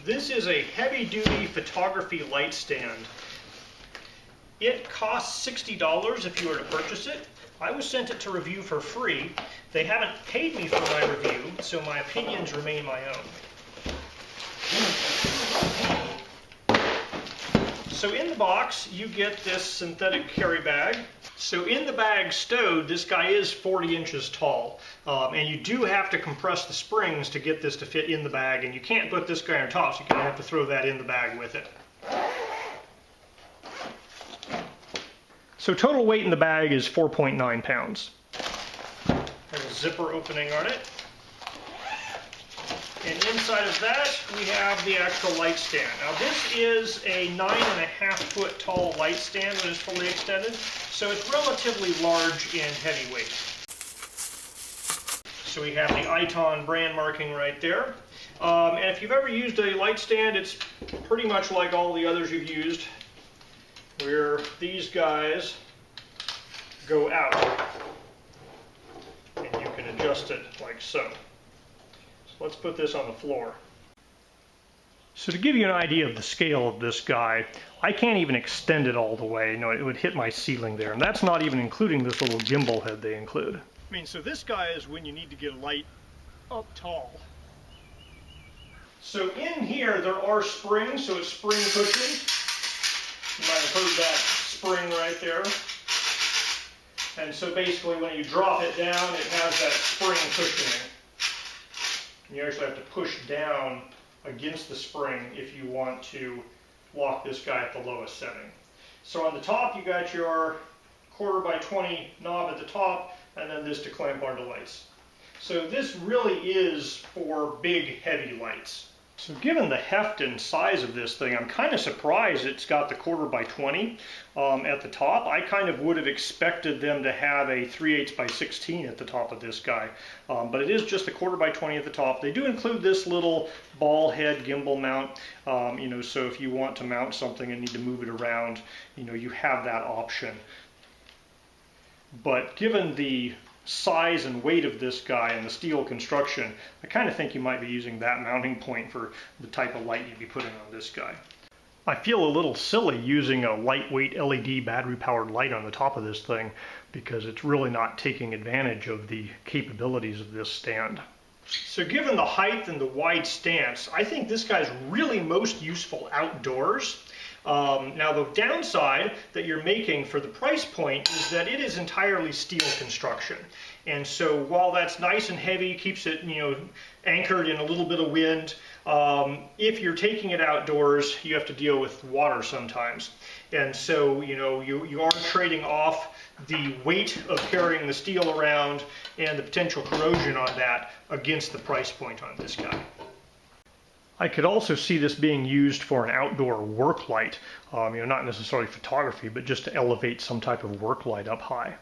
This is a heavy-duty photography light stand. It costs $60 if you were to purchase it. I was sent it to review for free. They haven't paid me for my review, so my opinions remain my own. So in the box, you get this synthetic carry bag. So in the bag stowed, this guy is 40 inches tall. And you do have to compress the springs to get this to fit in the bag, and you can't put this guy on top, so you're going to have to throw that in the bag with it. So total weight in the bag is 4.9 pounds. There's a zipper opening on it. And inside of that, we have the actual light stand. Now this is a 9.5 foot tall light stand that is fully extended, so it's relatively large and heavyweight. So we have the ITOTIN brand marking right there. And if you've ever used a light stand, it's pretty much like all the others you've used, where these guys go out. And you can adjust it like so. Let's put this on the floor. So to give you an idea of the scale of this guy, I can't even extend it all the way. No, it would hit my ceiling there. And that's not even including this little gimbal head they include. I mean, so this guy is when you need to get light up tall. So in here there are springs, so it's spring cushions. You might have heard that spring right there. And so basically when you drop it down, it has that spring cushioning. You actually have to push down against the spring if you want to lock this guy at the lowest setting. So on the top you got your 1/4x20 knob at the top, and then this to clamp onto lights. So this really is for big heavy lights. So given the heft and size of this thing, I'm kind of surprised it's got the 1/4x20 at the top. I kind of would have expected them to have a 3/8x16 at the top of this guy. But it is just a 1/4x20 at the top. They do include this little ball head gimbal mount, so if you want to mount something and need to move it around, you have that option. But given the size and weight of this guy and the steel construction, I kind of think you might be using that mounting point for the type of light you'd be putting on this guy. I feel a little silly using a lightweight LED battery powered light on the top of this thing because it's really not taking advantage of the capabilities of this stand. So given the height and the wide stance, I think this guy's really most useful outdoors. Now the downside that you're making for the price point is that it is entirely steel construction. And so while that's nice and heavy, keeps it anchored in a little bit of wind, if you're taking it outdoors, you have to deal with water sometimes. And so you are trading off the weight of carrying the steel around and the potential corrosion on that against the price point on this guy. I could also see this being used for an outdoor work light, not necessarily photography, but just to elevate some type of work light up high.